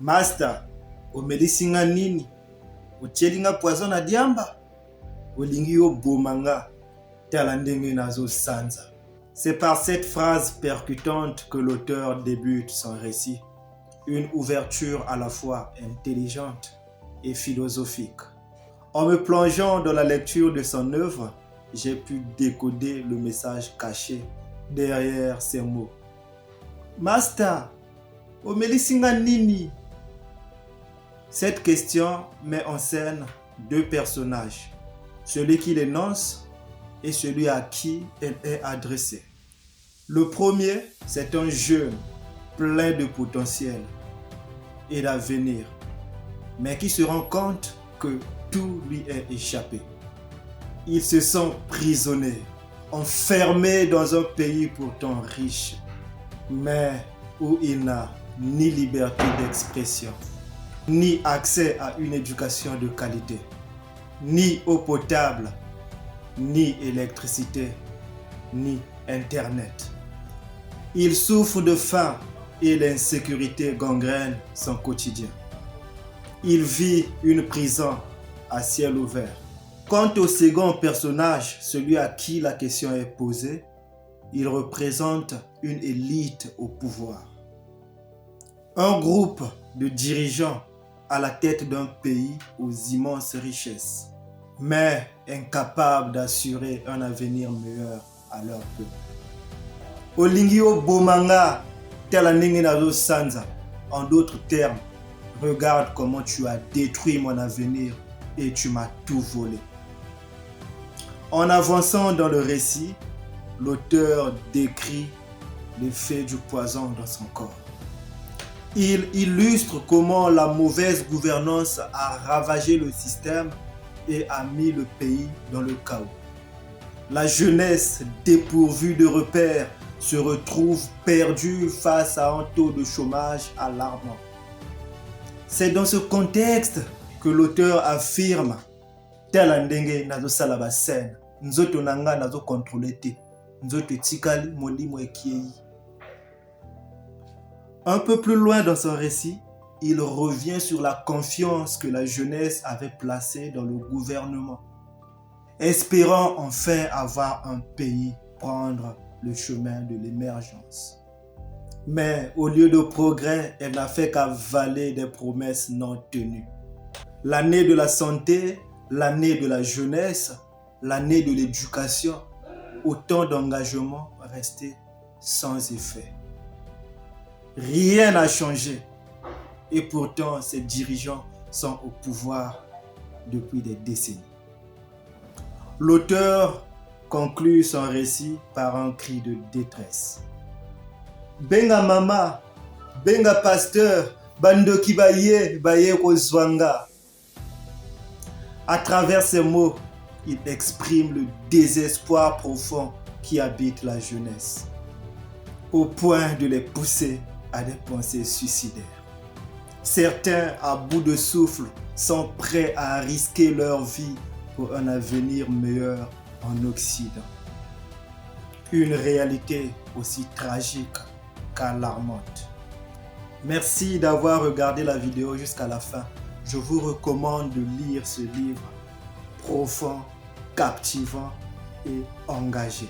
Master, omelisinga nini? Ochelinga poison na diamba? Olingi obomanga tala ndenge nazo sanza. C'est par cette phrase percutante que l'auteur débute son récit. Une ouverture à la fois intelligente et philosophique. En me plongeant dans la lecture de son œuvre, j'ai pu décoder le message caché derrière ces mots. Master, omelisinga nini? Cette question met en scène deux personnages, celui qui l'énonce et celui à qui elle est adressée. Le premier, c'est un jeune plein de potentiel et d'avenir, mais qui se rend compte que tout lui est échappé. Il se sent prisonnier, enfermé dans un pays pourtant riche, mais où il n'a ni liberté d'expression, ni accès à une éducation de qualité, ni eau potable, ni électricité, ni Internet. Il souffre de faim et l'insécurité gangrène son quotidien. Il vit une prison à ciel ouvert. Quant au second personnage, celui à qui la question est posée, il représente une élite au pouvoir. Un groupe de dirigeants à la tête d'un pays aux immenses richesses, mais incapables d'assurer un avenir meilleur à leur peuple. Olingio Bomanga, tela ndenge nazo sanza. En d'autres termes, regarde comment tu as détruit mon avenir et tu m'as tout volé. En avançant dans le récit, l'auteur décrit l'effet du poison dans son corps. Il illustre comment la mauvaise gouvernance a ravagé le système et a mis le pays dans le chaos. La jeunesse dépourvue de repères se retrouve perdue face à un taux de chômage alarmant. C'est dans ce contexte que l'auteur affirme tela ndenge nazo sala ba scène, nzoto nanga nazo contrôler te, nzoto tikali molimo ekiei. Un peu plus loin dans son récit, il revient sur la confiance que la jeunesse avait placée dans le gouvernement, espérant enfin avoir un pays prendre le chemin de l'émergence. Mais au lieu de progrès, elle n'a fait qu'avaler des promesses non tenues. L'année de la santé, l'année de la jeunesse, l'année de l'éducation, autant d'engagements restés sans effet. Rien n'a changé et pourtant ces dirigeants sont au pouvoir depuis des décennies. L'auteur conclut son récit par un cri de détresse. Benga mama, benga pasteur, bandoki baye, baye kozwanga. À travers ces mots, il exprime le désespoir profond qui habite la jeunesse, au point de les pousser à des pensées suicidaires. Certains, à bout de souffle, sont prêts à risquer leur vie pour un avenir meilleur en Occident. Une réalité aussi tragique qu'alarmante. Merci d'avoir regardé la vidéo jusqu'à la fin. Je vous recommande de lire ce livre profond, captivant et engagé.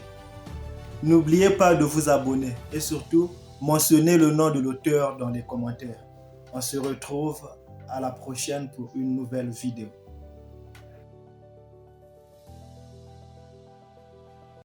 N'oubliez pas de vous abonner et surtout, mentionnez le nom de l'auteur dans les commentaires. On se retrouve à la prochaine pour une nouvelle vidéo.